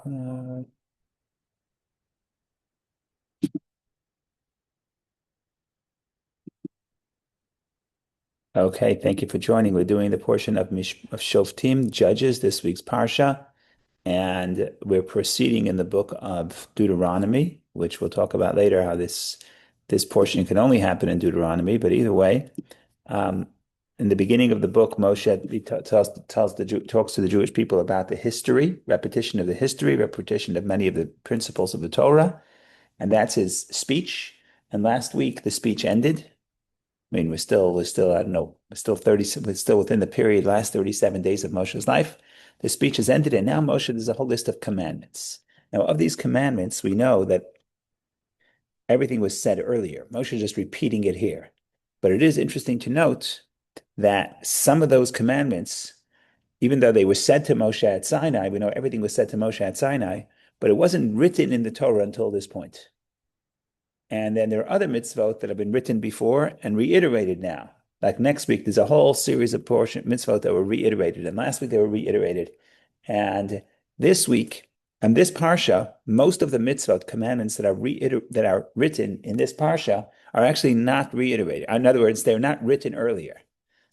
Uh, okay, thank you for joining. We're doing the portion of Shoftim, Judges, this week's Parsha, and we're proceeding in the book of Deuteronomy, which we'll talk about later, how this portion can only happen in Deuteronomy. But either way, um, in the beginning of the book, Moshe talks to the Jewish people about the history, repetition of the history, repetition of many of the principles of the Torah, and that's his speech. And last week, the speech ended. I mean, I don't know, we're still within the period, last 37 days of Moshe's life. The speech has ended, and now Moshe, there's a whole list of commandments. Now, of these commandments, we know that everything was said earlier. Moshe is just repeating it here. But it is interesting to note that some of those commandments, even though they were said to Moshe at Sinai, we know everything was said to Moshe at Sinai, but it wasn't written in the Torah until this point. And then there are other mitzvot that have been written before and reiterated now. Like next week, there's a whole series of portion mitzvot that were reiterated. And last week they were reiterated. And this week, and this parsha, most of the mitzvot commandments that are written in this parsha are actually not reiterated. In other words, they're not written earlier.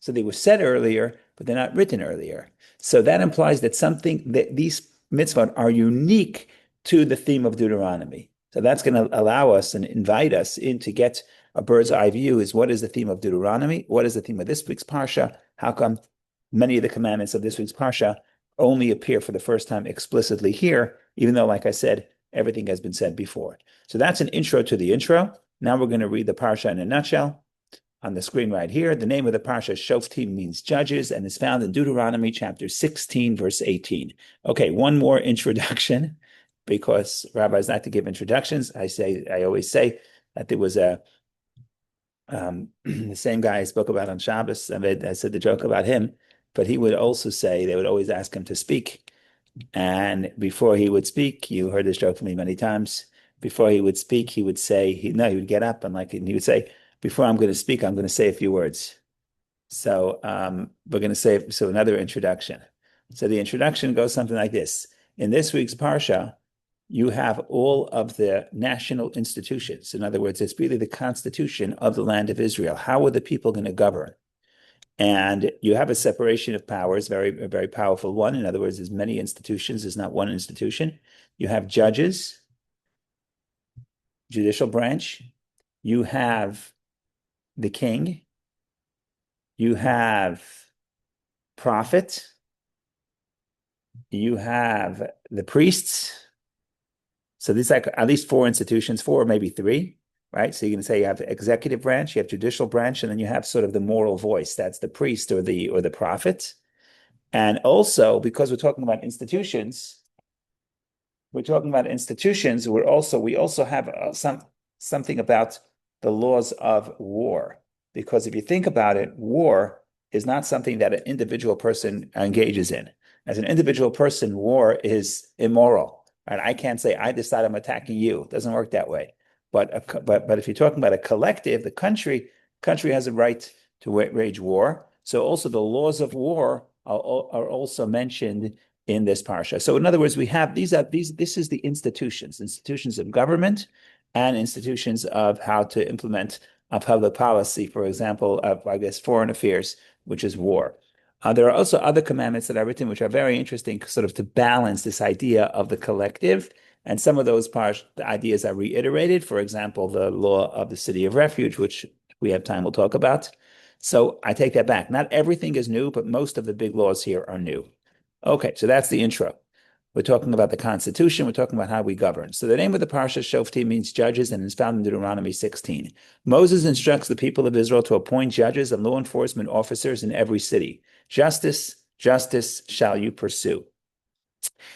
So they were said earlier, but they're not written earlier. So that implies that these mitzvot are unique to the theme of Deuteronomy. So that's going to allow us and invite us in to get a bird's eye view is what is the theme of Deuteronomy? What is the theme of this week's Parsha? How come many of the commandments of this week's Parsha only appear for the first time explicitly here, even though, like I said, everything has been said before. So that's an intro to the intro. Now we're going to read the Parsha in a nutshell. On the screen right here, the name of the Parsha, Shoftim, means judges, and is found in Deuteronomy chapter 16, verse 18. Okay, one more introduction because rabbis like to give introductions. I always say that there was the same guy I spoke about on Shabbos, and I said the joke about him, but he would also say they would always ask him to speak. And before he would speak, you heard this joke from me many times. Before he would speak, he would say, he would get up and he would say, before I'm going to speak, I'm going to say a few words. So we're going to say, so another introduction. So the introduction goes something like this. In this week's Parsha, you have all of the national institutions. In other words, it's really the constitution of the land of Israel. How are the people going to govern? And you have a separation of powers, a very powerful one. In other words, there's many institutions, there's not one institution. You have judges, judicial branch. You have the king. You have prophet. You have the priests. So these are like at least four institutions, four or maybe three, right? So you're going to say you have executive branch, you have judicial branch, and then you have sort of the moral voice. That's the priest or the prophet. And also, because we're talking about institutions, we also have something about the laws of war. Because if you think about it, war is not something that an individual person engages in. As an individual person, war is immoral. And I can't say I decide I'm attacking you. It doesn't work that way. But if you're talking about a collective, the country has a right to wage war. So also the laws of war are also mentioned in this parsha. So in other words, we have this is the institutions of government and institutions of how to implement a public policy, for example, of, I guess, foreign affairs, which is war. There are also other commandments that are written, which are very interesting, sort of to balance this idea of the collective. And some of those ideas are reiterated. For example, the law of the city of refuge, which if we have time, we'll talk about. So I take that back. Not everything is new, but most of the big laws here are new. Okay, so that's the intro. We're talking about the Constitution. We're talking about how we govern. So the name of the parsha, Shoftim, means judges, and is found in Deuteronomy 16. Moses instructs the people of Israel to appoint judges and law enforcement officers in every city. Justice, justice shall you pursue.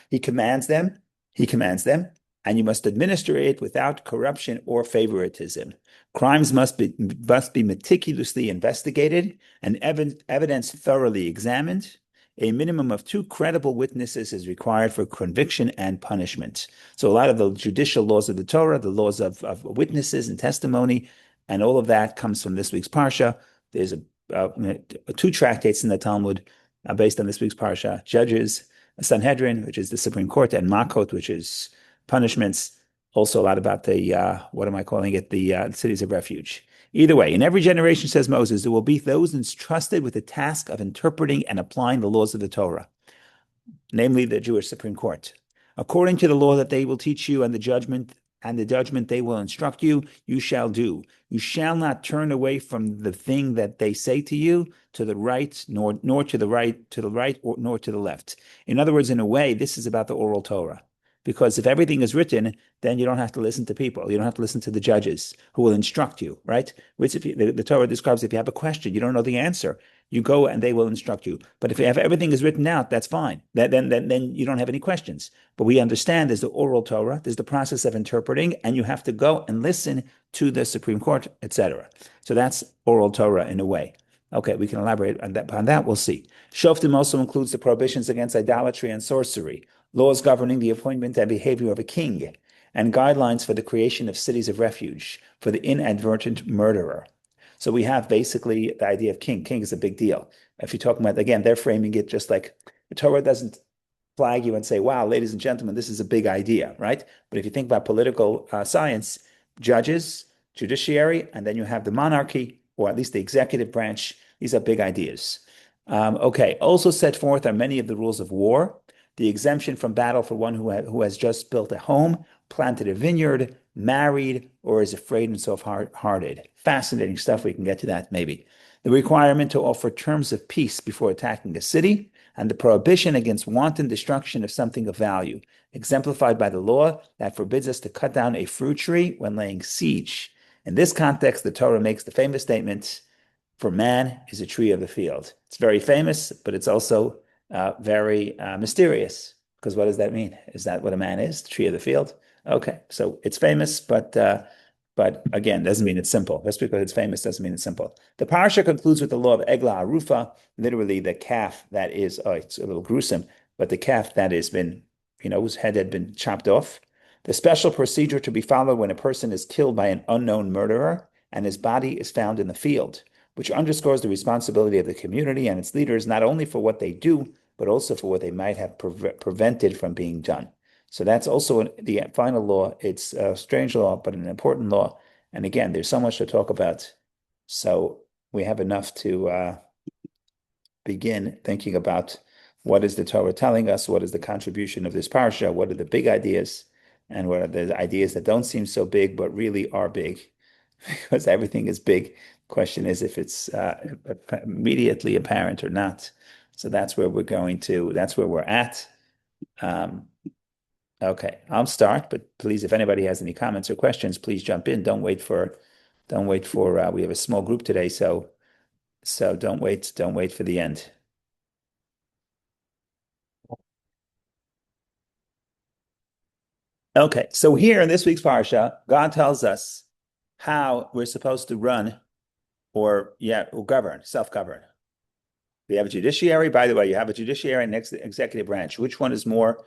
He commands them, and you must administer it without corruption or favoritism. Crimes must be meticulously investigated and evidence thoroughly examined. A minimum of two credible witnesses is required for conviction and punishment. So a lot of the judicial laws of the Torah, the laws of witnesses and testimony, and all of that comes from this week's Parsha. There's two tractates in the Talmud based on this week's Parsha, Judges, Sanhedrin, which is the Supreme Court, and Makot, which is punishments. Also a lot about the, what am I calling it? The cities of refuge. Either way, in every generation, says Moses, there will be those entrusted with the task of interpreting and applying the laws of the Torah, namely the Jewish Supreme Court. According to the law that they will teach you and the judgment they will instruct you, you shall do. You shall not turn away from the thing that they say to you to the right, nor to the right, nor to the left. In other words, in a way, this is about the oral Torah. Because if everything is written, then you don't have to listen to people. You don't have to listen to the judges who will instruct you, right? Which if the Torah describes if you have a question, you don't know the answer, you go and they will instruct you. But if everything is written out, that's fine. Then you don't have any questions. But we understand there's the oral Torah, there's the process of interpreting, and you have to go and listen to the Supreme Court, etc. So that's oral Torah in a way. Okay, we can elaborate on that. We'll see. Shoftim also includes the prohibitions against idolatry and sorcery, laws governing the appointment and behavior of a king, and guidelines for the creation of cities of refuge for the inadvertent murderer. So we have basically the idea of king. King is a big deal. If you're talking about, again, they're framing it just like the Torah doesn't flag you and say, wow, ladies and gentlemen, this is a big idea, right? But if you think about political science, judges, judiciary, and then you have the monarchy, or at least the executive branch, these are big ideas. Okay, also set forth are many of the rules of war, the exemption from battle for one who has just built a home, planted a vineyard, married, or is afraid and soft-hearted. Fascinating stuff. We can get to that maybe. The requirement to offer terms of peace before attacking a city, and the prohibition against wanton destruction of something of value, exemplified by the law that forbids us to cut down a fruit tree when laying siege. In this context, the Torah makes the famous statement, for man is a tree of the field. It's very famous, but it's also very mysterious, because what does that mean? Is that what a man is, the tree of the field? Okay, so it's famous, but again, doesn't mean it's simple. Just because it's famous doesn't mean it's simple. The parsha concludes with the law of Eglah Arufa, literally the calf that is, it's a little gruesome, but the calf that has been, whose head had been chopped off. The special procedure to be followed when a person is killed by an unknown murderer and his body is found in the field, which underscores the responsibility of the community and its leaders, not only for what they do, but also for what they might have prevented from being done. So that's also the final law. It's a strange law, but an important law. And again, there's so much to talk about. So we have enough to begin thinking about what is the Torah telling us, what is the contribution of this parsha, what are the big ideas, and what are the ideas that don't seem so big, but really are big, because everything is big. Question is if it's immediately apparent or not. So that's where that's where we're at. Okay, I'll start, but please, if anybody has any comments or questions, please jump in. Don't wait for, we have a small group today, so don't wait for the end. Okay, so here in this week's parsha, God tells us how we're supposed to run or govern, self-govern. We have a judiciary. By the way, you have a judiciary and executive branch. Which one is more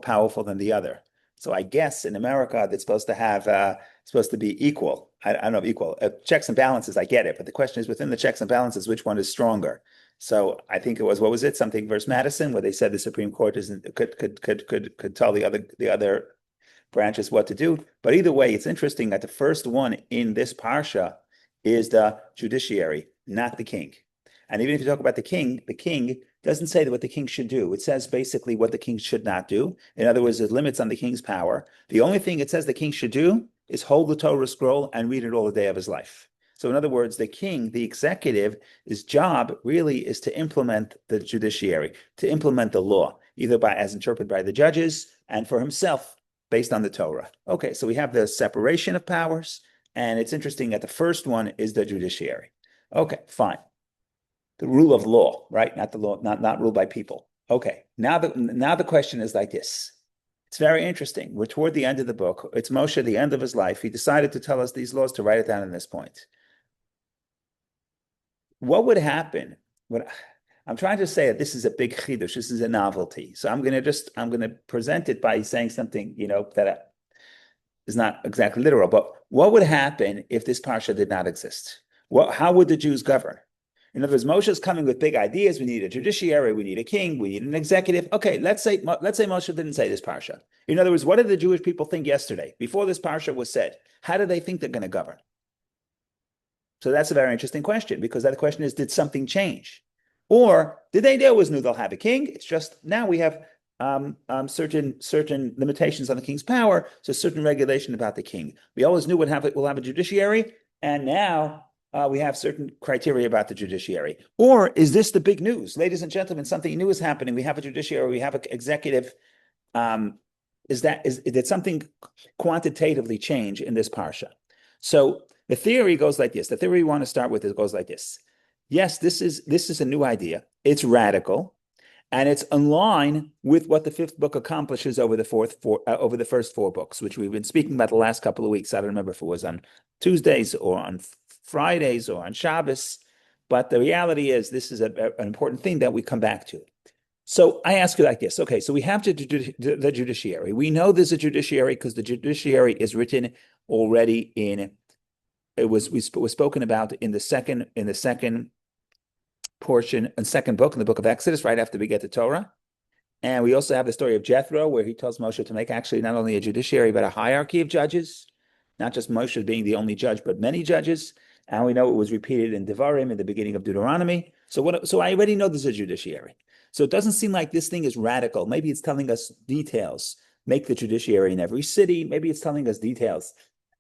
powerful than the other? So I guess in America, that's supposed to be equal. I don't know if equal. Checks and balances, I get it. But the question is, within the checks and balances, which one is stronger? So I think it was, what was it? Something versus Madison, where they said the Supreme Court could tell the other branches what to do. But either way, it's interesting that the first one in this parsha is the judiciary, not the king. And even if you talk about the king doesn't say what the king should do. It says basically what the king should not do. In other words, there's limits on the king's power. The only thing it says the king should do is hold the Torah scroll and read it all the day of his life. So in other words, the king, the executive, his job really is to implement the judiciary, to implement the law, either as interpreted by the judges and for himself based on the Torah. Okay, so we have the separation of powers, and it's interesting that the first one is the judiciary. Okay, fine. The rule of law, right? Not the law, not ruled by people. Okay, now the question is like this. It's very interesting. We're toward the end of the book. It's Moshe, the end of his life. He decided to tell us these laws, to write it down in this point. What would happen? I'm trying to say that this is a big chidush. This is a novelty. So I'm going to present it by saying something, that is not exactly literal. But what would happen if this parsha did not exist? How would the Jews govern? In other words, Moshe is coming with big ideas. We need a judiciary, we need a king, we need an executive. Okay, let's say Moshe didn't say this parsha. In other words, what did the Jewish people think yesterday before this parsha was said? How do they think they're going to govern? So that's a very interesting question, because that question is, did something change? Or did they always knew they'll have a king? It's just now we have certain limitations on the king's power, so certain regulation about the king. We always knew we'll have a judiciary, and now we have certain criteria about the judiciary. Or is this the big news? Ladies and gentlemen, something new is happening. We have a judiciary, we have an executive. Did something quantitatively change in this parsha? So the theory goes like this. The theory we want to start with goes like this. Yes, this is a new idea. It's radical, and it's in line with what the fifth book accomplishes over the first four books, which we've been speaking about the last couple of weeks. I don't remember if it was on Tuesdays or on Fridays or on Shabbos, but the reality is this is an important thing that we come back to. So I ask you like this. Okay, so we have the judiciary. We know there's a judiciary because the judiciary is written already was spoken about in the second portion and second book in the book of Exodus, right after we get to Torah. And we also have the story of Jethro, where he tells Moshe to make actually not only a judiciary, but a hierarchy of judges, not just Moshe being the only judge, but many judges. And we know it was repeated in Devarim in the beginning of Deuteronomy. So I already know there's a judiciary. So it doesn't seem like this thing is radical. Maybe it's telling us details. Make the judiciary in every city. Maybe it's telling us details.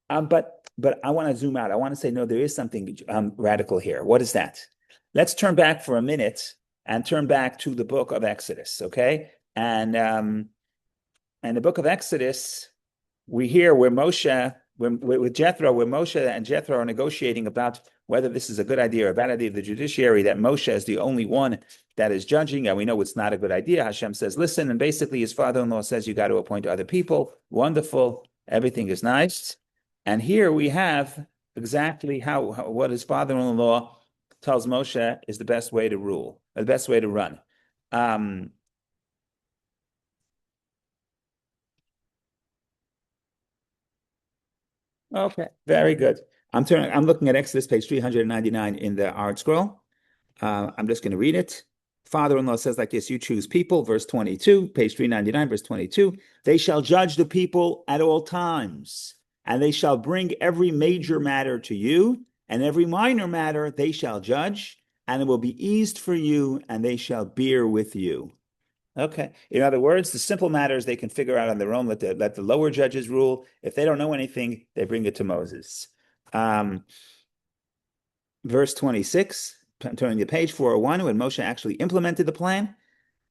But I want to zoom out. I want to say, no, there is something radical here. What is that? Let's turn back for a minute and turn back to the book of Exodus, okay? And the book of Exodus, we hear where Moshe, with Jethro, where Moshe and Jethro are negotiating about whether this is a good idea or a bad idea of the judiciary, that Moshe is the only one that is judging, and we know it's not a good idea. Hashem says, listen, and basically his father-in-law says, you got to appoint other people. Wonderful. Everything is nice. And here we have exactly what his father-in-law tells Moshe is the best way to rule, the best way to run. Okay, very good. I'm looking at Exodus page 399 in the Art Scroll. I'm just going to read it. Father-in-law says like this, you choose people, verse 22, page 399, verse 22. They shall judge the people at all times, and they shall bring every major matter to you, and every minor matter they shall judge, and it will be eased for you, and they shall bear with you. Okay. In other words, the simple matters they can figure out on their own. Let the lower judges rule. If they don't know anything, they bring it to Moses. Verse 26, turning to page 401, when Moshe actually implemented the plan,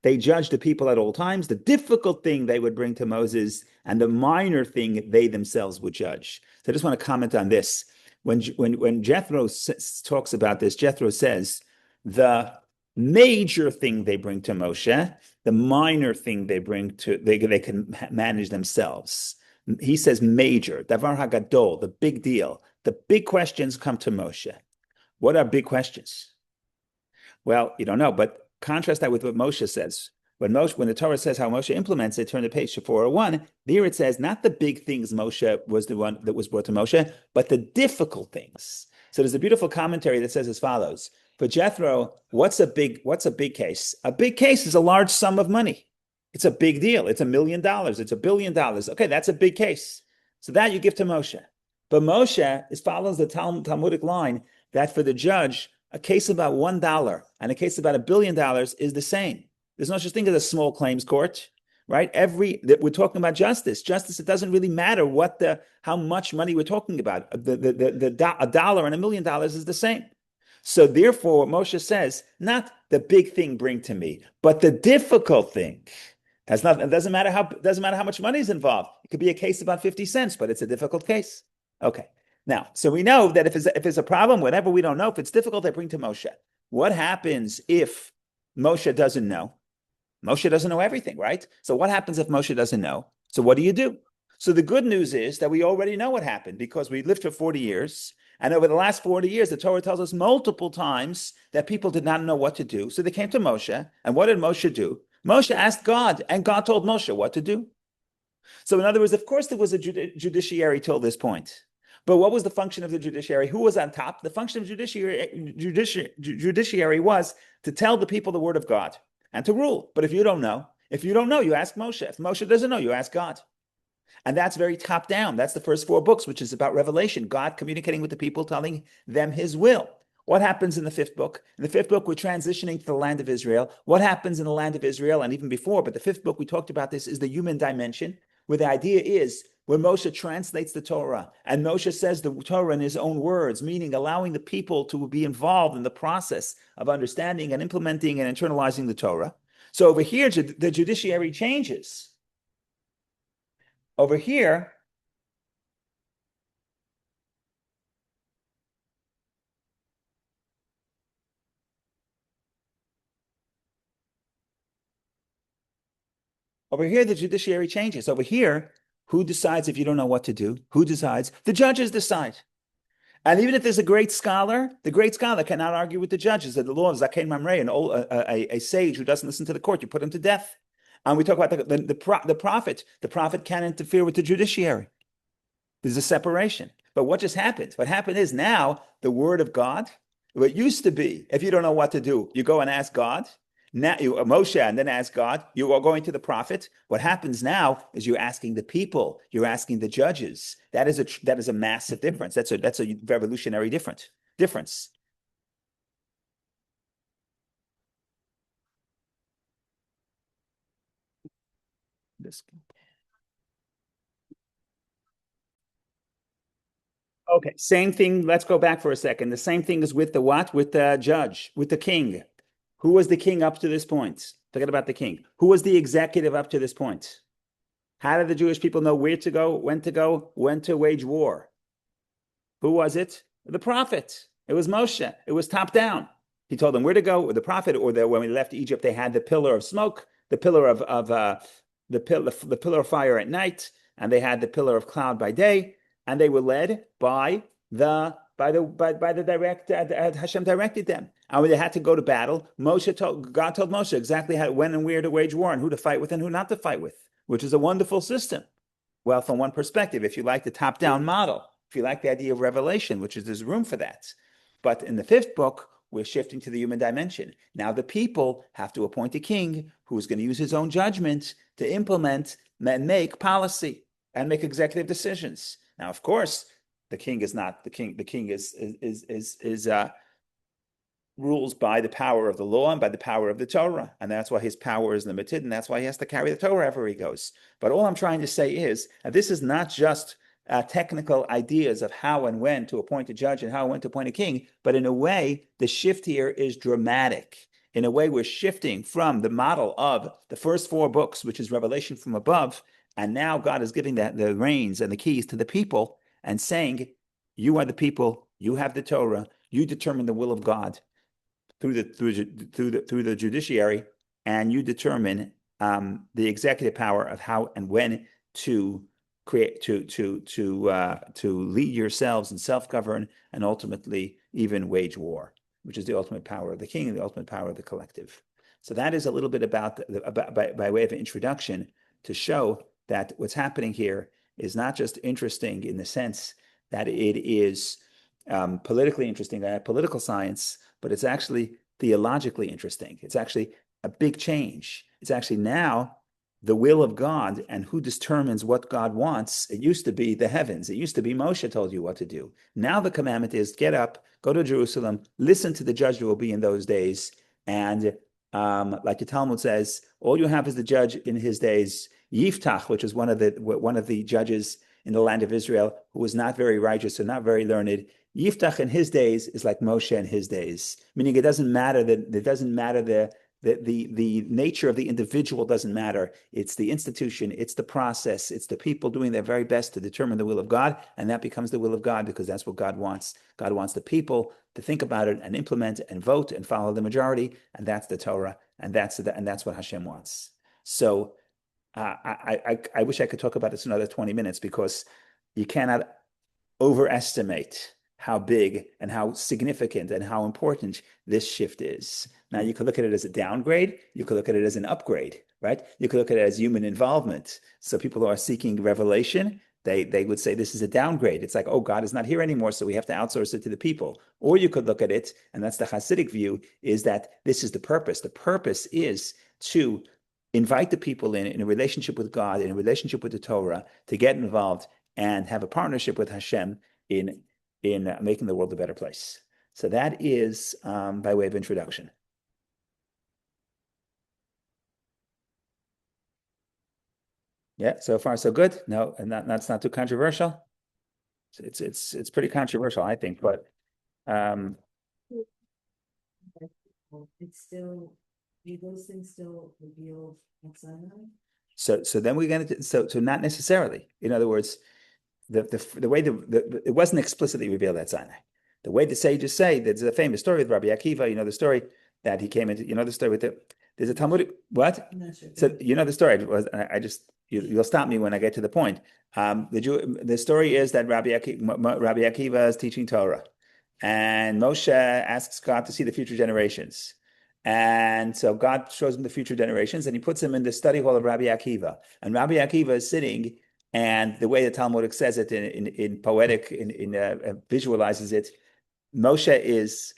they judged the people at all times. The difficult thing they would bring to Moses, and the minor thing they themselves would judge. So I just want to comment on this. When Jethro talks about this, Jethro says the major thing they bring to Moshe, the minor thing they can manage themselves. He says major, davar hagadol, the big deal. The big questions come to Moshe. What are big questions? Well, you don't know, but contrast that with what Moshe says. When the Torah says how Moshe implements it, turn to page 401, there it says not the big things Moshe was the one that was brought to Moshe, but the difficult things. So there's a beautiful commentary that says as follows. For Jethro, what's a big case? A big case is a large sum of money. It's a big deal. It's $1 million. It's $1 billion. Okay, that's a big case. So that you give to Moshe. But Moshe follows the Talmudic line that for the judge, a case about $1 and a case about $1 billion is the same. There's no such thing as a small claims court, right? We're talking about justice. Justice, it doesn't really matter how much money we're talking about. A dollar and $1 million is the same. So therefore, Moshe says, not the big thing bring to me, but the difficult thing. It doesn't matter how much money is involved. It could be a case about 50 cents, but it's a difficult case. Okay. Now, so we know that if it's a problem, whatever we don't know, if it's difficult, they bring to Moshe. What happens if Moshe doesn't know? Moshe doesn't know everything, right? So what happens if Moshe doesn't know? So what do? So the good news is that we already know what happened because we lived for 40 years. And over the last 40 years, the Torah tells us multiple times that people did not know what to do. So they came to Moshe. And what did Moshe do? Moshe asked God, and God told Moshe what to do. So in other words, of course, there was a judiciary till this point. But what was the function of the judiciary? Who was on top? The function of judiciary was to tell the people the word of God and to rule. But if you don't know, you ask Moshe. If Moshe doesn't know, you ask God. And that's very top down. That's the first four books, which is about revelation, God communicating with the people, telling them his will. What happens in the fifth book? In the fifth book, we're transitioning to the land of Israel. What happens in the land of Israel, and even before, but the fifth book, we talked about this, is the human dimension, where the idea is when Moshe translates the Torah, and Moshe says the Torah in his own words, meaning allowing the people to be involved in the process of understanding and implementing and internalizing the Torah. So over here, the judiciary changes. Over here, the judiciary changes. Over here, who decides if you don't know what to do? Who decides? The judges decide. And even if there's a great scholar, the great scholar cannot argue with the judges. The law of Zaken Mamre, a sage who doesn't listen to the court, you put him to death. And we talk about the prophet. The prophet can't interfere with the judiciary. There's a separation. But what just happened? What happened is now the word of God, what used to be, if you don't know what to do, you go and ask God. Now you Moshe and then ask God. You are going to the prophet. What happens now is you're asking the people. You're asking the judges. That is a massive difference. That's a revolutionary difference. This. Okay, same thing. Let's go back for a second. The same thing is with the what? With the judge, with the king. Who was the king up to this point? Forget about the king. Who was the executive up to this point? How did the Jewish people know where to go, when to wage war? Who was it? The prophet. It was Moshe. It was top down. He told them where to go. Or the prophet, when we left Egypt, they had the pillar of smoke, the pillar of the pillar of fire at night, and they had the pillar of cloud by day, and they were led by the direct Hashem directed them. And when they had to go to battle, God told Moshe exactly when and where to wage war and who to fight with and who not to fight with, which is a wonderful system. Well, from one perspective, if you like the top-down model, if you like the idea of revelation, which is there's room for that. But in the fifth book, we're shifting to the human dimension. Now the people have to appoint a king who's going to use his own judgment to implement and make policy and make executive decisions. Now, of course, the king is not the king. The king is rules by the power of the law and by the power of the Torah, and that's why his power is limited, and that's why he has to carry the Torah wherever he goes. But all I'm trying to say is that this is not just technical ideas of how and when to appoint a judge and how and when to appoint a king, but in a way, the shift here is dramatic. In a way, we're shifting from the model of the first four books, which is revelation from above, and now God is giving the reins and the keys to the people and saying, you are the people, you have the Torah, you determine the will of God through the judiciary, and you determine the executive power of how and when to create to lead yourselves and self-govern and ultimately even wage war, which is the ultimate power of the king and the ultimate power of the collective. So that is a little bit about by way of an introduction to show that what's happening here is not just interesting in the sense that it is politically interesting, that political science, but it's actually theologically interesting. It's actually a big change. It's actually now the will of God and who determines what God wants. It used to be the heavens. It used to be Moshe told you what to do. Now the commandment is get up, go to Jerusalem, listen to the judge who will be in those days. And like the Talmud says, all you have is the judge in his days, Yiftach, which is one of the judges in the land of Israel who was not very righteous or not very learned. Yiftach in his days is like Moshe in his days, meaning it doesn't matter the nature of the individual doesn't matter. It's the institution, it's the process, it's the people doing their very best to determine the will of God, and that becomes the will of God because that's what God wants. God wants the people to think about it and implement and vote and follow the majority, and that's the Torah, and that's what Hashem wants. So I wish I could talk about this another 20 minutes because you cannot overestimate how big and how significant and how important this shift is. Now, you could look at it as a downgrade. You could look at it as an upgrade, right? You could look at it as human involvement. So people who are seeking revelation, They would say this is a downgrade. It's like, oh, God is not here anymore, so we have to outsource it to the people. Or you could look at it, and that's the Hasidic view, is that this is the purpose. The purpose is to invite the people in a relationship with God, in a relationship with the Torah, to get involved and have a partnership with Hashem in making the world a better place. So that is by way of introduction. Yeah, so far so good. No, and that's not too controversial. It's pretty controversial, I think, but it's still, those things still revealed at Sinai? so then we're going to so not necessarily. In other words, the way it wasn't explicitly revealed at Sinai. The way the sages say, there's a famous story with Rabbi Akiva. You know the story that he came into. You know the story with there's a Talmudic what? I'm not sure. So you know the story. It was I just you'll stop me when I get to the point. The story is that Rabbi Akiva is teaching Torah, and Moshe asks God to see the future generations. And so God shows him the future generations, and he puts him in the study hall of Rabbi Akiva. And Rabbi Akiva is sitting, and the way the Talmudic says it in poetic, visualizes it, Moshe is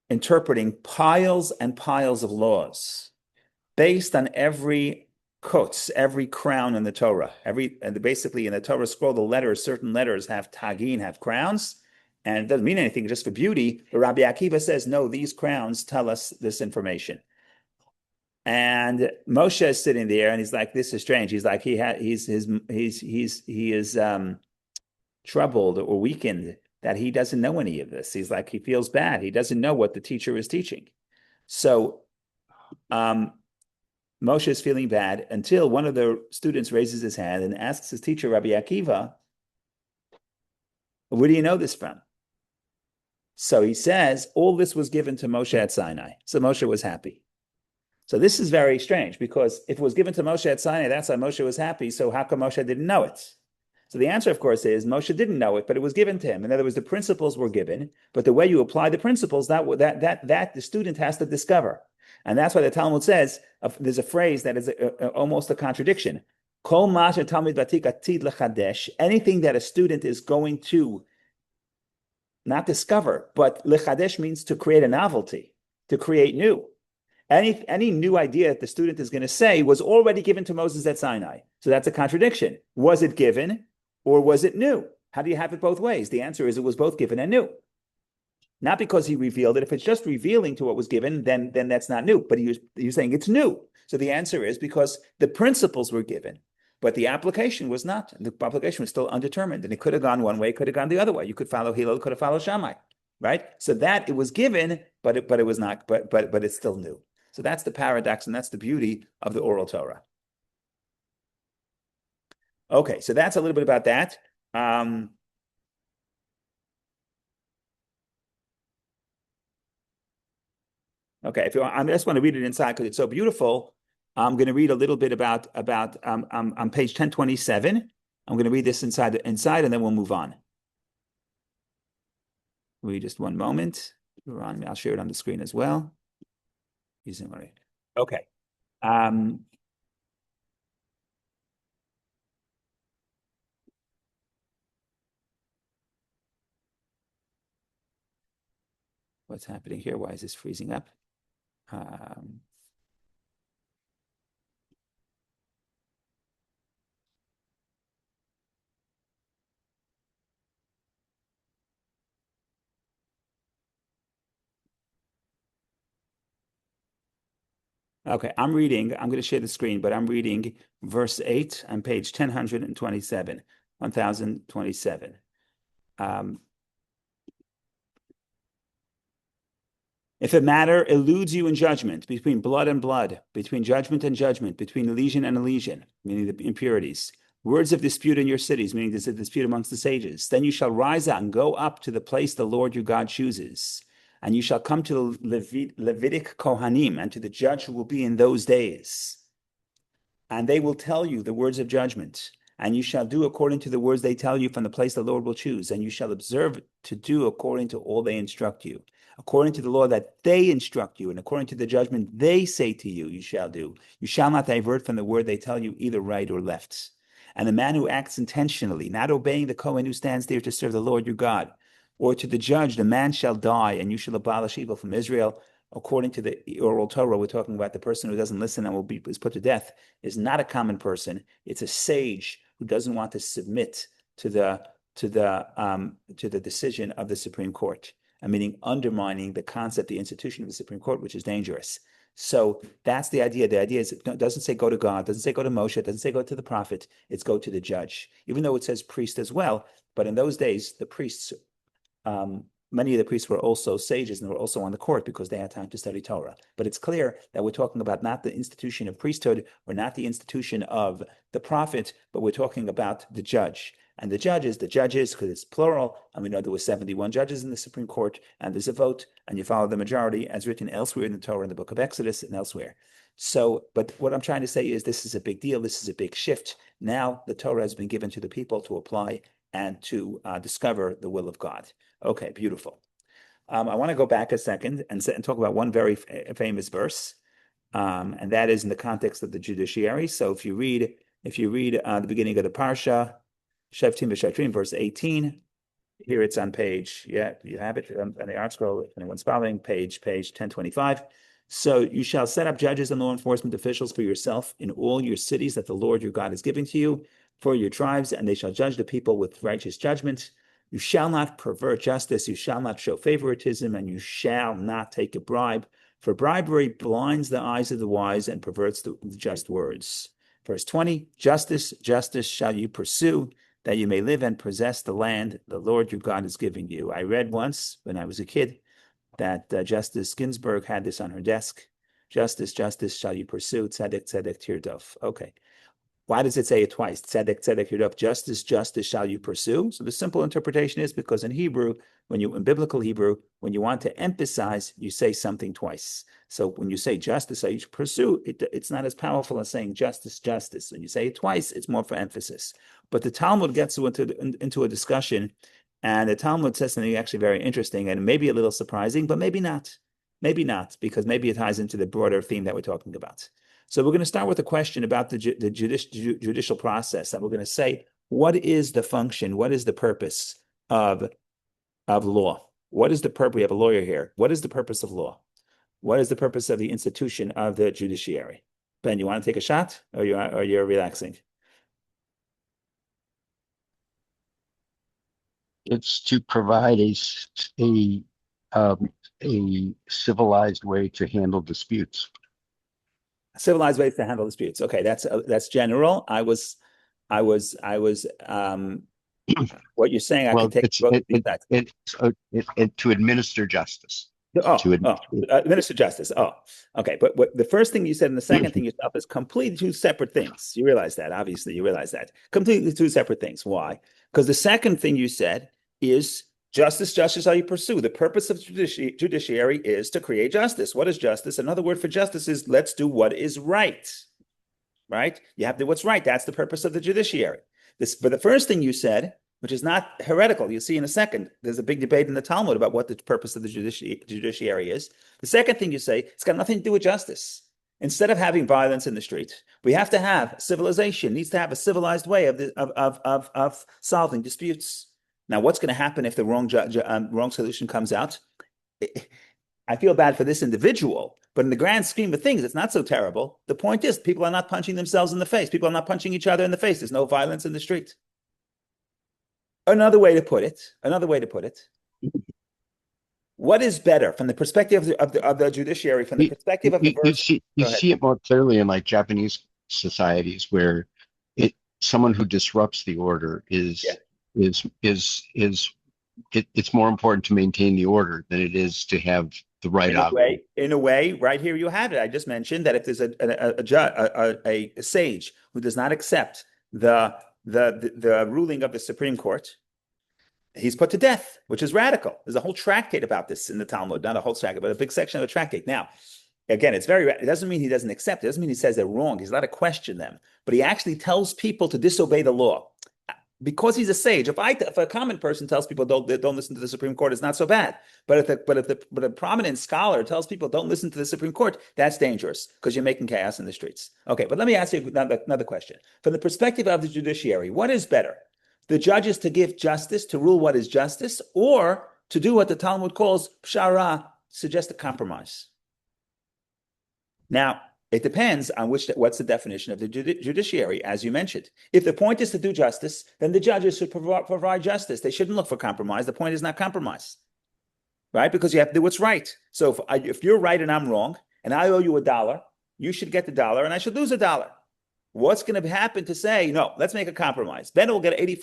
interpreting piles and piles of laws based on every kutz, every crown in the Torah. And basically in the Torah scroll, the letters, certain letters have tagin, have crowns, and it doesn't mean anything just for beauty. But Rabbi Akiva says, no, these crowns tell us this information. And Moshe is sitting there, and he's like, "This is strange." He's like, he is troubled or weakened that he doesn't know any of this. He's like, he feels bad. He doesn't know what the teacher is teaching. So, Moshe is feeling bad until one of the students raises his hand and asks his teacher, Rabbi Akiva, "Where do you know this from?" So he says, "All this was given to Moshe at Sinai." So Moshe was happy. So this is very strange, because if it was given to Moshe at Sinai, that's why Moshe was happy. So how come Moshe didn't know it? So the answer, of course, is Moshe didn't know it, but it was given to him. In other words, the principles were given, but the way you apply the principles, that the student has to discover. And that's why the Talmud says, there's a phrase that is almost a contradiction. Anything that a student is going to not discover, but lechadesh means to create a novelty, to create new. Any new idea that the student is going to say was already given to Moses at Sinai. So that's a contradiction. Was it given or was it new? How do you have it both ways? The answer is it was both given and new. Not because he revealed it. If it's just revealing to what was given, then that's not new. But you're saying it's new. So the answer is because the principles were given, but the application was not. The application was still undetermined. And it could have gone one way, it could have gone the other way. You could follow Hillel, could have followed Shammai, right? So that it was given, but it was not, but it's still new. So that's the paradox, and that's the beauty of the oral Torah. Okay, so that's a little bit about that. Okay, I just want to read it inside because it's so beautiful. I'm going to read a little bit about on page 1027. I'm going to read this inside, and then we'll move on. Wait just one moment. I'll share it on the screen as well. Okay. What's happening here? Why is this freezing up? Okay, I'm going to share the screen, but I'm reading verse 8 on page 1027, 1027. If a matter eludes you in judgment, between blood and blood, between judgment and judgment, between lesion and lesion, meaning the impurities, words of dispute in your cities, meaning there's a dispute amongst the sages, then you shall rise out and go up to the place the Lord your God chooses. And you shall come to the Levitic Kohanim and to the judge who will be in those days. And they will tell you the words of judgment. And you shall do according to the words they tell you from the place the Lord will choose. And you shall observe to do according to all they instruct you. According to the law that they instruct you, and according to the judgment they say to you, you shall do. You shall not divert from the word they tell you, either right or left. And the man who acts intentionally, not obeying the Kohen who stands there to serve the Lord your God, or to the judge, the man shall die, and you shall abolish evil from Israel. According to the oral Torah, we're talking about the person who doesn't listen and is put to death is not a common person. It's a sage who doesn't want to submit to the decision of the Supreme Court. I meaning undermining the concept, the institution of the Supreme Court, which is dangerous. So that's the idea. The idea is it doesn't say go to God, doesn't say go to Moshe, it doesn't say go to the prophet. It's go to the judge, even though it says priest as well. But in those days, the priests, many of the priests were also sages and were also on the court because they had time to study Torah. But it's clear that we're talking about not the institution of priesthood or not the institution of the prophet, but we're talking about the judge. And the judges, because it's plural, and we know there were 71 judges in the Supreme Court, and there's a vote, and you follow the majority as written elsewhere in the Torah, in the book of Exodus, and elsewhere. So, but what I'm trying to say is this is a big deal. This is a big shift. Now the Torah has been given to the people to apply and to discover the will of God. Okay, beautiful. I want to go back a second and talk about one very famous verse, and that is in the context of the judiciary. So if you read the beginning of the Parsha, Shoftim v'Shoftim, verse 18. Here it's on page, you have it on the art scroll, if anyone's following, page 1025. So you shall set up judges and law enforcement officials for yourself in all your cities that the Lord your God is giving to you for your tribes, and they shall judge the people with righteous judgment. You shall not pervert justice, you shall not show favoritism, and you shall not take a bribe, for bribery blinds the eyes of the wise and perverts the just words. Verse 20, justice shall you pursue, that you may live and possess the land the Lord your God is giving you. I read once when I was a kid that Justice Ginsburg had this on her desk. Justice shall you pursue, tzedek tirdov. Okay. Why does it say it twice? Tzedek tirdov, justice shall you pursue. So the simple interpretation is because in biblical Hebrew, when you want to emphasize, you say something twice. So when you say justice shall you pursue, it's not as powerful as saying justice. When you say it twice, it's more for emphasis. But the Talmud gets into a discussion, and the Talmud says something actually very interesting and maybe a little surprising, but maybe not. Maybe not, because maybe it ties into the broader theme that we're talking about. So we're going to start with a question about the judicial process. And we're going to say, what is the function? What is the purpose of law? What is the purpose? We have a lawyer here. What is the purpose of law? What is the purpose of the institution of the judiciary? Ben, you want to take a shot, or you're relaxing? It's to provide a civilized way to handle disputes. Civilized ways to handle disputes. Okay, that's general. I was what you're saying. I Well, can take to administer justice. Minister Justice. Oh, okay. But what the first thing you said and the second thing you said is completely two separate things. You realize that, obviously. You realize that. Completely two separate things. Why? Because the second thing you said is justice shall you pursue. The purpose of judiciary is to create justice. What is justice? Another word for justice is let's do what is right. Right? You have to do what's right. That's the purpose of the judiciary. But the first thing you said, which is not heretical. You'll see in a second. There's a big debate in the Talmud about what the purpose of the judiciary is. The second thing you say, it's got nothing to do with justice. Instead of having violence in the street, we have to have civilization. It needs to have a civilized way of solving disputes. Now, what's going to happen if the wrong solution comes out? I feel bad for this individual, but in the grand scheme of things, it's not so terrible. The point is, people are not punching themselves in the face. People are not punching each other in the face. There's no violence in the street. Another way to put it, what is better from the perspective of the judiciary, from the perspective of the verse? You see it more clearly in like Japanese societies where someone who disrupts the order it's more important to maintain the order than it is to have the right outcome. In a way, right here you have it. I just mentioned that if there's a sage who does not accept the ruling of the Supreme Court, he's put to death, which is radical. There's a whole tractate about this in the Talmud, not a whole tractate, but a big section of a tractate. Now, again, it doesn't mean he doesn't accept it. It doesn't mean he says they're wrong. He's allowed to question them, but he actually tells people to disobey the law. because he's a sage. If a common person tells people don't listen to the Supreme Court, it's not so bad. But if a prominent scholar tells people don't listen to the Supreme Court, that's dangerous because you're making chaos in the streets. Okay, but let me ask you another question. From the perspective of the judiciary, what is better? The judges to give justice, to rule what is justice, or to do what the Talmud calls pshara, suggest a compromise? Now, it depends on what's the definition of the judiciary, as you mentioned. If the point is to do justice, then the judges should provide justice. They shouldn't look for compromise. The point is not compromise, right? Because you have to do what's right. So if you're right and I'm wrong, and I owe you $1, you should get the dollar and I should lose $1. What's going to happen to say, no, let's make a compromise. Ben will get 80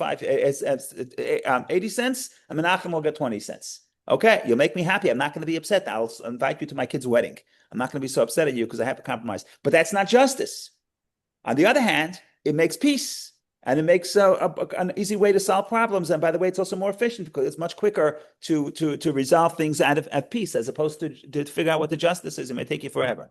cents, and Menachem will get 20 cents. Okay, you'll make me happy. I'm not going to be upset. I'll invite you to my kid's wedding. I'm not going to be so upset at you because I have to compromise. But that's not justice. On the other hand, it makes peace, and it makes an easy way to solve problems. And by the way, it's also more efficient because it's much quicker to resolve things out of peace as opposed to figure out what the justice is. It may take you forever.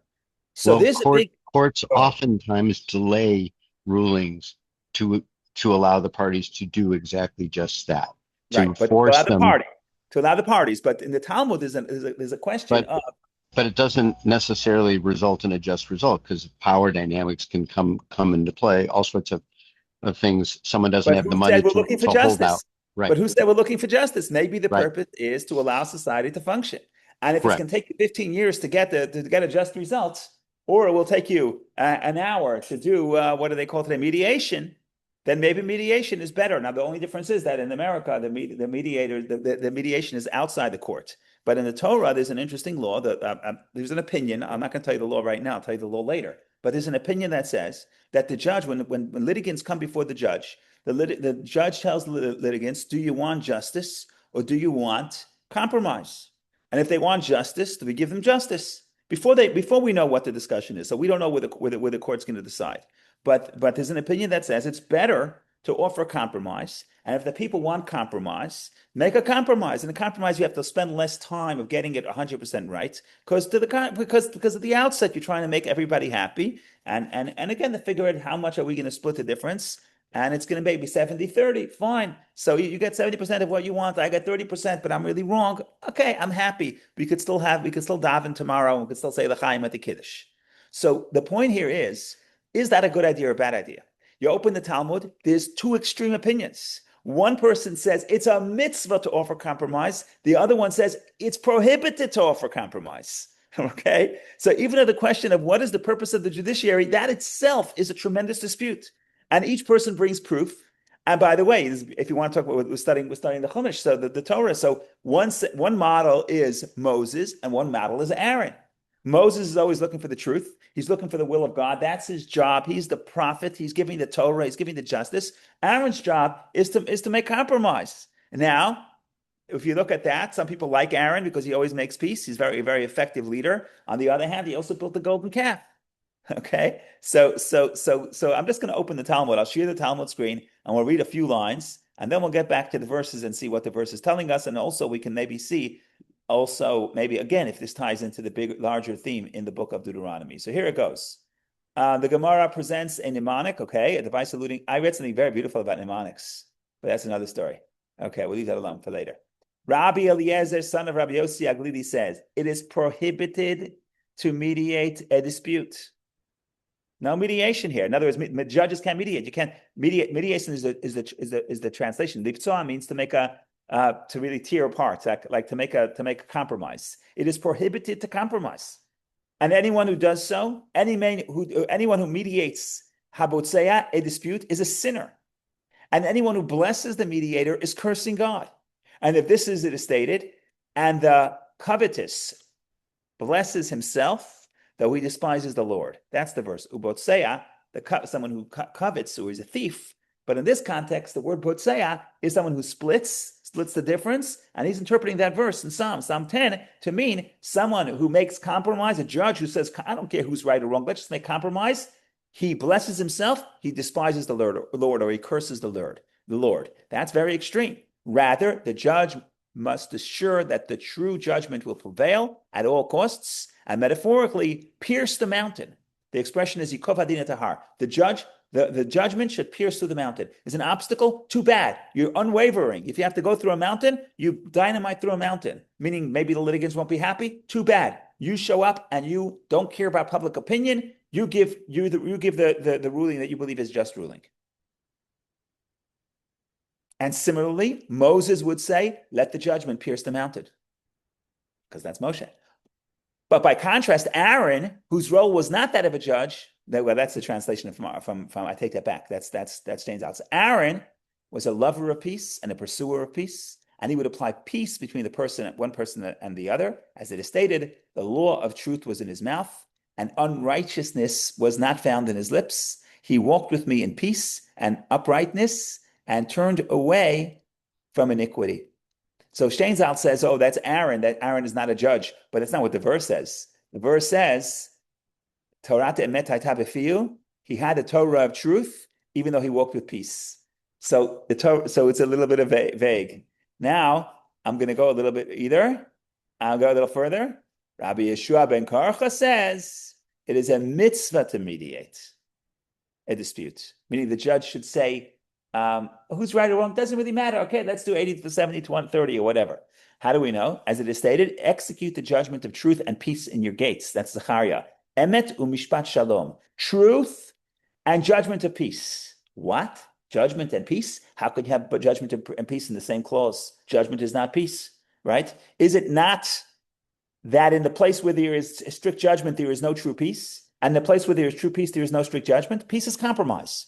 So Well, there's a big courts oftentimes delay rulings to allow the parties to do exactly just that, to right, but force them. To allow the parties. But in the Talmud, there's a question of. But it doesn't necessarily result in a just result because power dynamics can come into play. All sorts of things. Someone doesn't have the money to hold out. Right. But who said we're looking for justice? Maybe the Right. purpose is to allow society to function. And if it's Correct. going to take you 15 years to get a just result, or it will take you an hour to do what do they call today, mediation, then maybe mediation is better. Now, the only difference is that in America, the mediation is outside the court. But in the Torah, there's an interesting law that there's an opinion. I'm not going to tell you the law right now. I'll tell you the law later. But there's an opinion that says that the judge, when litigants come before the judge, the judge tells the litigants, do you want justice or do you want compromise? And if they want justice, do we give them justice? Before we know what the discussion is. So we don't know where the court's going to decide. But there's an opinion that says it's better to offer compromise. And if the people want compromise, make a compromise. And a compromise, you have to spend less time of getting it 100% right. Because at the outset, you're trying to make everybody happy. And again, to figure out how much are we going to split the difference. And it's going to maybe 70-30. Fine. So you get 70% of what you want. I get 30%, but I'm really wrong. Okay, I'm happy. We could still daven tomorrow. And we could still say l'chaim at the Kiddush. So the point here is that a good idea or a bad idea? You open the Talmud, there's two extreme opinions. One person says it's a mitzvah to offer compromise. The other one says it's prohibited to offer compromise. Okay? So even at the question of what is the purpose of the judiciary, that itself is a tremendous dispute. And each person brings proof. And by the way, if you want to talk about, we're studying the Chumash, so the Torah. So one model is Moses and one model is Aaron. Moses is always looking for the truth. He's looking for the will of God. That's his job. He's the prophet. He's giving the Torah. He's giving the justice. Aaron's job is to make compromise. Now, if you look at that, some people like Aaron because he always makes peace. He's very, very effective leader. On the other hand, he also built the golden calf. Okay, so I'm just going to open the Talmud. I'll share the Talmud screen and we'll read a few lines, and then we'll get back to the verses and see what the verse is telling us, and also we can maybe see. Also, maybe again, if this ties into the larger theme in the book of Deuteronomy. So here it goes. The Gemara presents a mnemonic, okay, a device alluding. I read something very beautiful about mnemonics, but that's another story. Okay, we'll leave that alone for later. Rabbi Eliezer, son of Rabbi Yossi Aglili, says it is prohibited to mediate a dispute. No mediation here. In other words, judges can't mediate. You can't mediate. Mediation is the translation. Liptzoa means to make to really tear apart, like to make a compromise. It is prohibited to compromise, and anyone who does so, anyone who mediates habotzeya, a dispute, is a sinner, and anyone who blesses the mediator is cursing God. And if this is it is stated, and the covetous blesses himself, though he despises the Lord. That's the verse. Ubotzeya, someone who covets, or is a thief. But in this context, the word botzeya is someone who splits the difference, and he's interpreting that verse in Psalm 10 to mean someone who makes compromise, a judge who says, I don't care who's right or wrong, let's just make compromise. He blesses himself, he despises the Lord, or he curses the Lord. That's very extreme. Rather, the judge must assure that the true judgment will prevail at all costs, and metaphorically pierce the mountain. The expression is Yikov Hadin Tahar. The judge The judgment should pierce through the mountain. Is an obstacle? Too bad. You're unwavering. If you have to go through a mountain, you dynamite through a mountain, meaning maybe the litigants won't be happy. Too bad. You show up and you don't care about public opinion. You give the ruling that you believe is just ruling. And similarly, Moses would say, let the judgment pierce the mountain, because that's Moshe. But by contrast, Aaron, whose role was not that of a judge, that's the translation from I take that back. That's James Alex. Aaron was a lover of peace and a pursuer of peace, and he would apply peace between one person and the other. As it is stated, the law of truth was in his mouth, and unrighteousness was not found in his lips. He walked with me in peace and uprightness, and turned away from iniquity. So Steinsaltz says, oh, that's Aaron, that Aaron is not a judge, but that's not what the verse says. The verse says, Torah emet hayta b'fiyu, he had the Torah of truth, even though he walked with peace. So it's a little bit of vague. Now, I'm going to go a little bit I'll go a little further. Rabbi Yeshua ben Karcha says, it is a mitzvah to mediate a dispute, meaning the judge should say, who's right or wrong doesn't really matter. Okay, let's do 80 to 70 to 130 or whatever. How do we know? As it is stated, execute the judgment of truth and peace in your gates. That's Zechariah. Emet umishpat shalom. Truth and judgment of peace. What? Judgment and peace? How could you have judgment and peace in the same clause? Judgment is not peace, right? Is it not that in the place where there is strict judgment, there is no true peace? And the place where there is true peace, there is no strict judgment? Peace is compromise.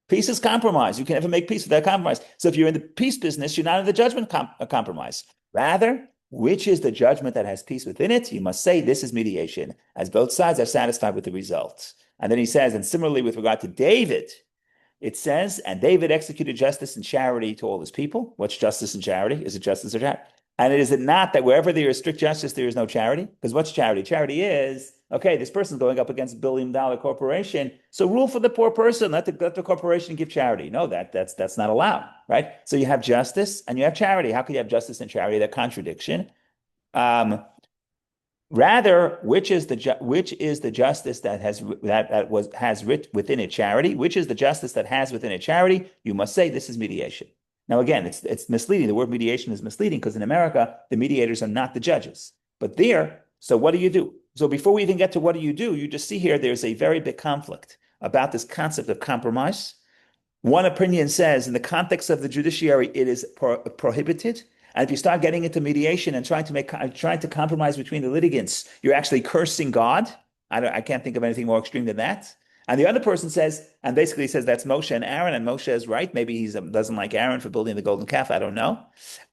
Peace is compromise. You can never make peace without compromise. So if you're in the peace business, you're not in the judgment compromise. Rather, which is the judgment that has peace within it? You must say this is mediation, as both sides are satisfied with the result. And then he says, and similarly with regard to David, it says, and David executed justice and charity to all his people. What's justice and charity? Is it justice or charity? And is it not that wherever there is strict justice, there is no charity? Because what's charity? Charity is, okay, this person's going up against $1 billion corporation, so rule for the poor person, let the corporation give charity. No, that's not allowed, right? So you have justice and you have charity. How can you have justice and charity? That contradiction. Rather, which is the justice that has within it charity? Which is the justice that has within it charity? You must say this is mediation. Now, again, it's misleading. The word mediation is misleading because in America, the mediators are not the judges. But so what do you do? So before we even get to what do, you just see here, there's a very big conflict about this concept of compromise. One opinion says, in the context of the judiciary, it is prohibited. And if you start getting into mediation and trying to compromise between the litigants, you're actually cursing God. I can't think of anything more extreme than that. And the other person says, and basically says that's Moshe and Aaron, and Moshe is right. Maybe he doesn't like Aaron for building the golden calf. I don't know.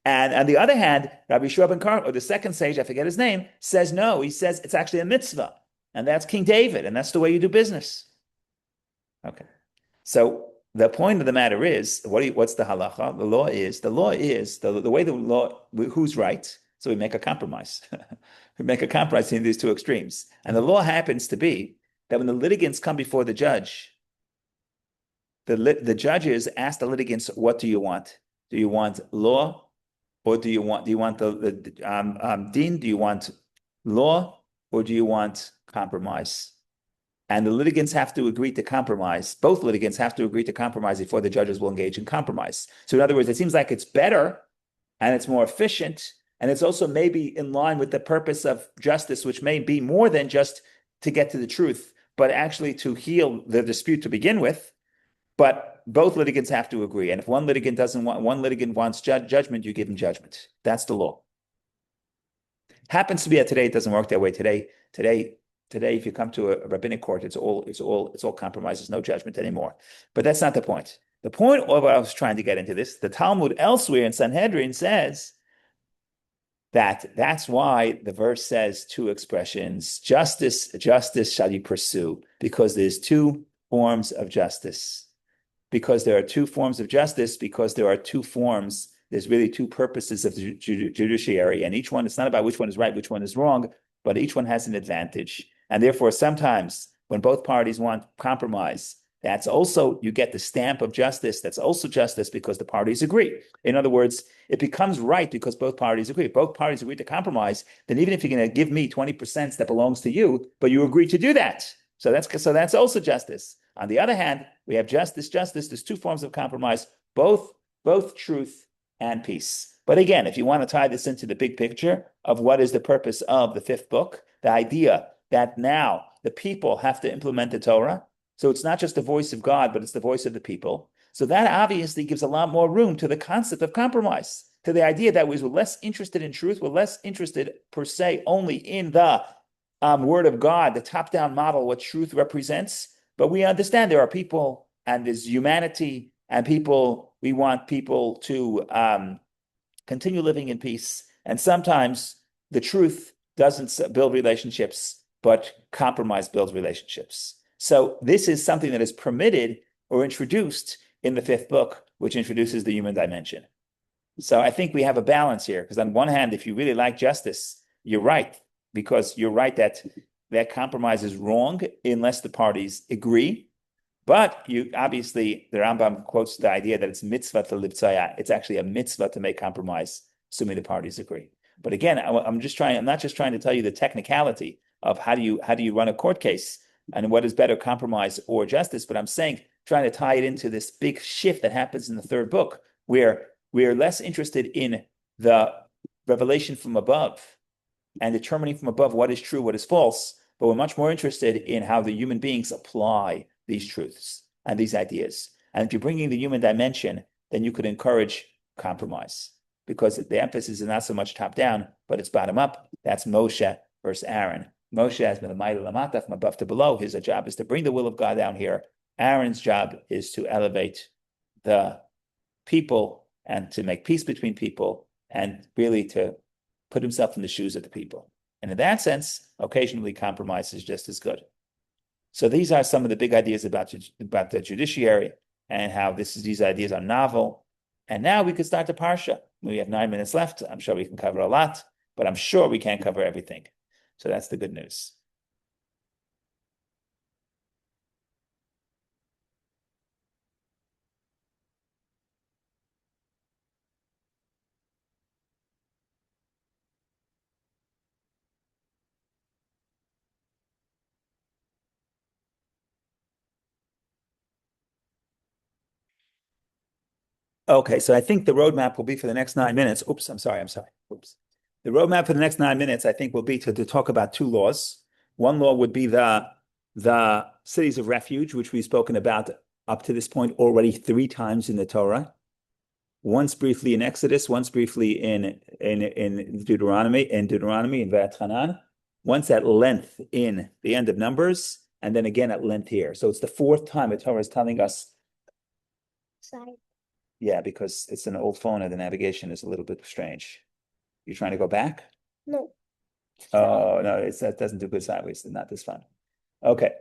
And on the other hand, Rabbi Yeshua ben Karcha, or the second sage, I forget his name, says no. He says it's actually a mitzvah, and that's King David, and that's the way you do business. Okay. So the point of the matter is, what's the halacha? The law is the way the law. Who's right? So we make a compromise. We make a compromise between these two extremes, and the law happens to be that when the litigants come before the judge, the judges ask the litigants, "What do you want? Do you want law, or do you want the din? Do you want law, or do you want compromise?" And the litigants have to agree to compromise. Both litigants have to agree to compromise before the judges will engage in compromise. So, in other words, it seems like it's better and it's more efficient, and it's also maybe in line with the purpose of justice, which may be more than just to get to the truth, but actually to heal the dispute to begin with. But both litigants have to agree. And if one litigant wants judgment, you give him judgment. That's the law. Happens to be that today it doesn't work that way. Today, if you come to a rabbinic court, it's all compromises, no judgment anymore. But that's not the point. The point of what I was trying to get into this, the Talmud elsewhere in Sanhedrin says that's why the verse says two expressions: justice shall you pursue, because there's two forms of justice. Because there are two forms of justice, because there are two forms, there's really two purposes of the judiciary, and each one, it's not about which one is right, which one is wrong, but each one has an advantage. And therefore, sometimes when both parties want compromise, that's also, you get the stamp of justice. That's also justice because the parties agree. In other words, it becomes right because both parties agree. If both parties agree to compromise, then even if you're going to give me 20% that belongs to you, but you agree to do that. So that's also justice. On the other hand, we have justice. There's two forms of compromise, both truth and peace. But again, if you want to tie this into the big picture of what is the purpose of the fifth book, the idea that now the people have to implement the Torah. So it's not just the voice of God, but it's the voice of the people. So that obviously gives a lot more room to the concept of compromise, to the idea that we're less interested in truth, we're less interested per se only in the word of God, the top-down model, what truth represents. But we understand there are people and there's humanity and people, we want people to continue living in peace. And sometimes the truth doesn't build relationships, but compromise builds relationships. So this is something that is permitted or introduced in the fifth book, which introduces the human dimension. So I think we have a balance here, because on one hand, if you really like justice, you're right, because you're right that compromise is wrong unless the parties agree. But you obviously, the Rambam quotes the idea that it's mitzvah to libtzaya. It's actually a mitzvah to make compromise, assuming the parties agree. But again, I'm not just trying to tell you the technicality of how do you run a court case and what is better, compromise or justice, but I'm trying to tie it into this big shift that happens in the third book, where we're less interested in the revelation from above and determining from above what is true, what is false, but we're much more interested in how the human beings apply these truths and these ideas. And if you're bringing the human dimension, then you could encourage compromise, because the emphasis is not so much top down, but it's bottom up. That's Moshe versus Aaron. Moshe has been a mighty lamata, from above to below. His job is to bring the will of God down here. Aaron's job is to elevate the people and to make peace between people and really to put himself in the shoes of the people. And in that sense, occasionally compromise is just as good. So these are some of the big ideas about the judiciary and how these ideas are novel. And now we could start the Parsha. We have 9 minutes left. I'm sure we can cover a lot, but I'm sure we can't cover everything. So that's the good news. Okay, so I think the roadmap will be for the next 9 minutes. Oops, I'm sorry. Oops. The roadmap for the next 9 minutes, I think, will be to talk about two laws. One law would be the cities of refuge, which we've spoken about up to this point already 3 times in the Torah. Once briefly in Exodus, once briefly in Deuteronomy, in Va'etchanan, once at length in the end of Numbers, and then again at length here. So it's the 4th time the Torah is telling us. Sorry. Yeah, because it's an old phone and the navigation is a little bit strange. You're trying to go back? No. Oh, no, that doesn't do good sideways. It's not this fun. Okay.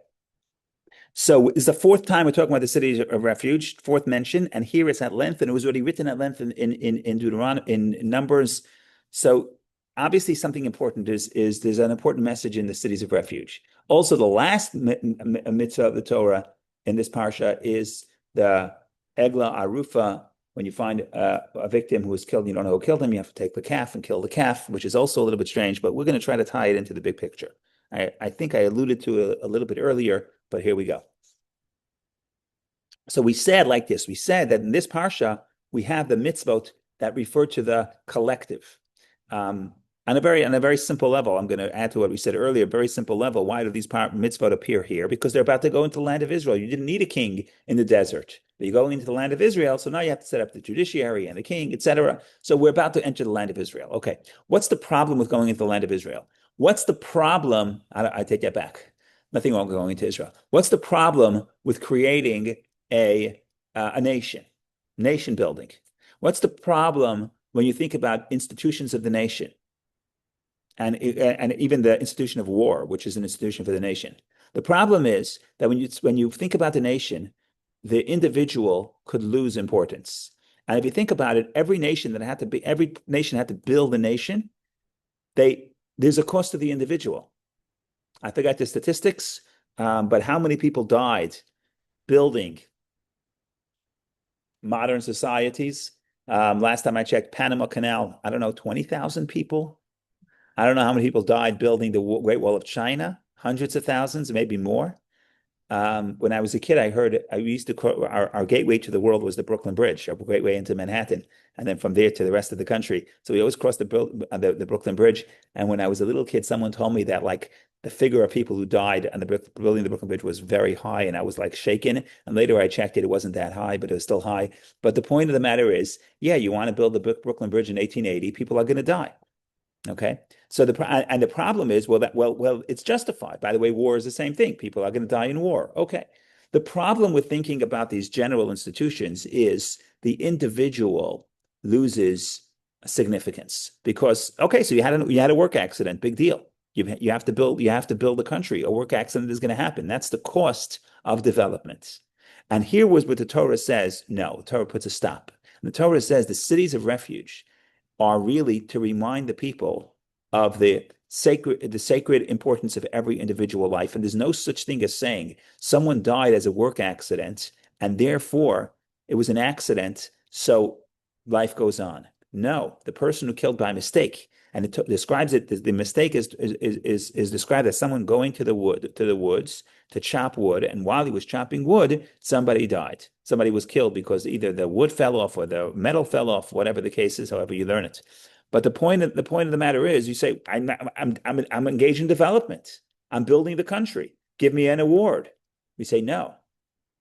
So it's the 4th time we're talking about the cities of refuge, 4th mention, and here it's at length, and it was already written at length in Deuteronomy, in Numbers. So obviously something important is there's an important message in the cities of refuge. Also, the last mitzvah of the Torah in this parsha is the Egla Arufa. When you find a victim who was killed, you don't know who killed him, you have to take the calf and kill the calf, which is also a little bit strange, but we're going to try to tie it into the big picture. I think I alluded to it a little bit earlier, but here we go. So we said like this, we said that in this parsha, we have the mitzvot that refer to the collective. On a very simple level, I'm going to add to what we said earlier, very simple level. Why do these mitzvot appear here? Because they're about to go into the land of Israel. You didn't need a king in the desert. But you're going into the land of Israel, so now you have to set up the judiciary and the king, etc. So we're about to enter the land of Israel. Okay, what's the problem with going into the land of Israel? What's the problem? I take that back. Nothing wrong with going into Israel. What's the problem with creating a nation building? What's the problem when you think about institutions of the nation? And even the institution of war, which is an institution for the nation. The problem is that when you think about the nation, the individual could lose importance. And if you think about it, every nation had to build a nation. There's a cost to the individual. I forgot the statistics, but how many people died building modern societies? Last time I checked, Panama Canal, I don't know, 20,000 people. I don't know how many people died building the Great Wall of China, hundreds of thousands, maybe more. when I was a kid, I used to call our gateway to the world was the Brooklyn Bridge, our gateway into Manhattan, and then from there to the rest of the country. So we always crossed the Brooklyn Bridge. And when I was a little kid, someone told me that like the figure of people who died on the building the Brooklyn Bridge was very high, and I was like shaken. And later I checked it; it wasn't that high, but it was still high. But the point of the matter is, yeah, you want to build the Brooklyn Bridge in 1880, people are going to die. Okay. So the problem is, well, it's justified. By the way, war is the same thing. People are going to die in war. Okay. The problem with thinking about these general institutions is the individual loses significance because, okay, so you had a work accident, big deal. You have to build a country. A work accident is going to happen. That's the cost of development. And here was what the Torah says. No, the Torah puts a stop. The Torah says the cities of refuge are really to remind the people of the sacred importance of every individual life. And there's no such thing as saying someone died as a work accident and therefore it was an accident, so life goes on. No, the person who killed by mistake, and it describes it, the mistake is described as someone going to the woods to chop wood, and while he was chopping wood, somebody died. Somebody was killed because either the wood fell off or the metal fell off, whatever the case is, however you learn it. But the point of the matter is, you say, I'm engaged in development. I'm building the country. Give me an award. We say no.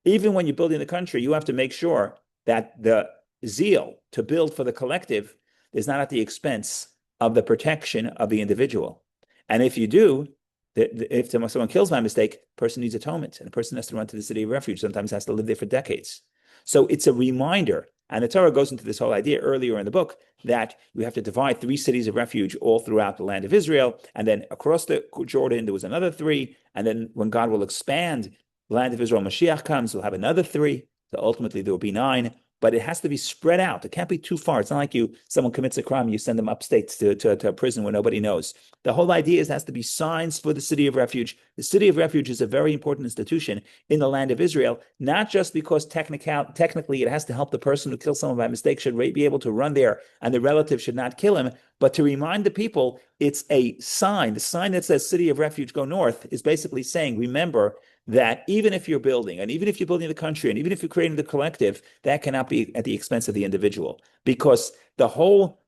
Even when you're building the country, you have to make sure that the zeal to build for the collective is not at the expense of the protection of the individual. And if you do, if someone kills by mistake, the person needs atonement, and the person has to run to the city of refuge, sometimes has to live there for decades. So it's a reminder, and the Torah goes into this whole idea earlier in the book, that you have to divide 3 cities of refuge all throughout the land of Israel, and then across the Jordan, there was another 3, and then when God will expand the land of Israel, Mashiach comes, we'll have another 3, so ultimately there will be 9, but it has to be spread out. It can't be too far. It's not like someone commits a crime, you send them upstate to a prison where nobody knows. The whole idea is it has to be signs for the city of refuge. The city of refuge is a very important institution in the land of Israel, not just because technically it has to help the person who kills someone by mistake should be able to run there and the relative should not kill him, but to remind the people it's a sign. The sign that says city of refuge, go north is basically saying, remember that even if you're building, and even if you're building the country, and even if you're creating the collective, that cannot be at the expense of the individual, because the whole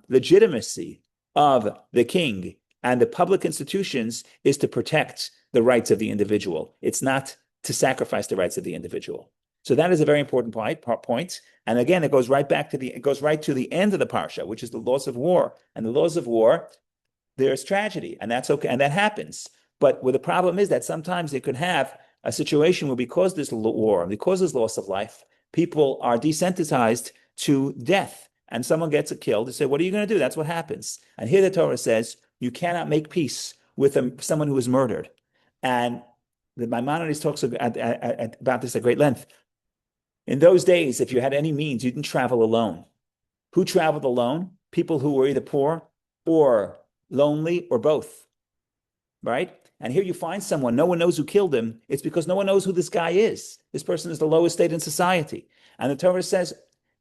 legitimacy of the king and the public institutions is to protect the rights of the individual. It's not to sacrifice the rights of the individual. So that is a very important point. And again, it goes right to the end of the parsha, which is the laws of war. And the laws of war, there's tragedy, and that's okay, and that happens. But the problem is that sometimes they could have a situation where because there's war, because there's loss of life, people are desensitized to death. And someone gets killed. They say, what are you going to do? That's what happens. And here the Torah says, you cannot make peace with someone who is murdered. And the Maimonides talks about this at great length. In those days, if you had any means, you didn't travel alone. Who traveled alone? People who were either poor or lonely or both. Right? And here you find someone, no one knows who killed him. It's because no one knows who this guy is. This person is the lowest state in society. And the Torah says,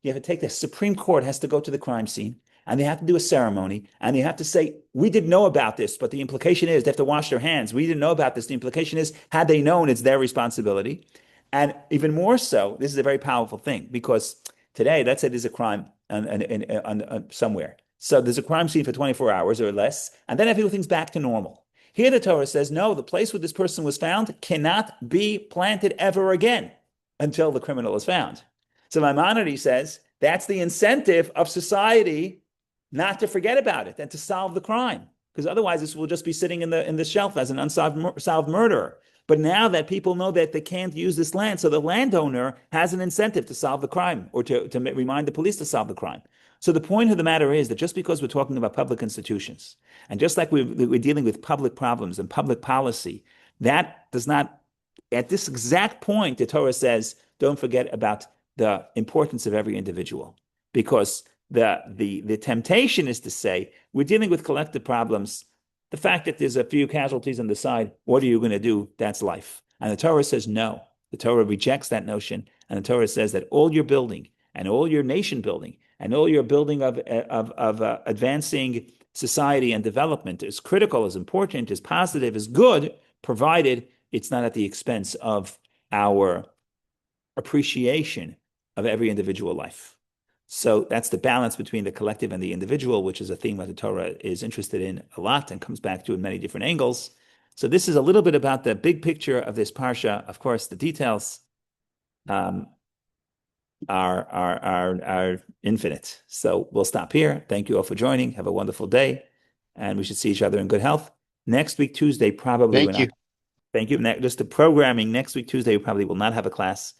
you have to take the Supreme Court has to go to the crime scene, and they have to do a ceremony, and they have to say, we didn't know about this, but the implication is they have to wash their hands. We didn't know about this. The implication is, had they known, it's their responsibility. And even more so, this is a very powerful thing, because today, let's say there's a crime somewhere. So there's a crime scene for 24 hours or less, and then everything's back to normal. Here the Torah says, no, the place where this person was found cannot be planted ever again until the criminal is found. So Maimonides says, that's the incentive of society not to forget about it and to solve the crime. Because otherwise this will just be sitting in the shelf as an unsolved murder. But now that people know that they can't use this land, so the landowner has an incentive to solve the crime or to remind the police to solve the crime. So the point of the matter is that just because we're talking about public institutions, and just like we're dealing with public problems and public policy, that does not, at this exact point, the Torah says, don't forget about the importance of every individual. Because the temptation is to say, we're dealing with collective problems. The fact that there's a few casualties on the side, what are you going to do? That's life. And the Torah says no. The Torah rejects that notion. And the Torah says that all your building and all your nation building and all your building of advancing society and development is critical, is important, is positive, is good, provided it's not at the expense of our appreciation of every individual life. So that's the balance between the collective and the individual, which is a theme that the Torah is interested in a lot and comes back to in many different angles. So this is a little bit about the big picture of this parsha. Of course, the details are infinite. So we'll stop here. Thank you all for joining. Have a wonderful day, and we should see each other in good health. Next week, Tuesday, probably Thank you. Thank you. Just the programming next week, Tuesday, we probably will not have a class,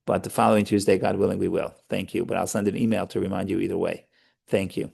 but the following Tuesday, God willing, we will. Thank you. But I'll send an email to remind you either way. Thank you.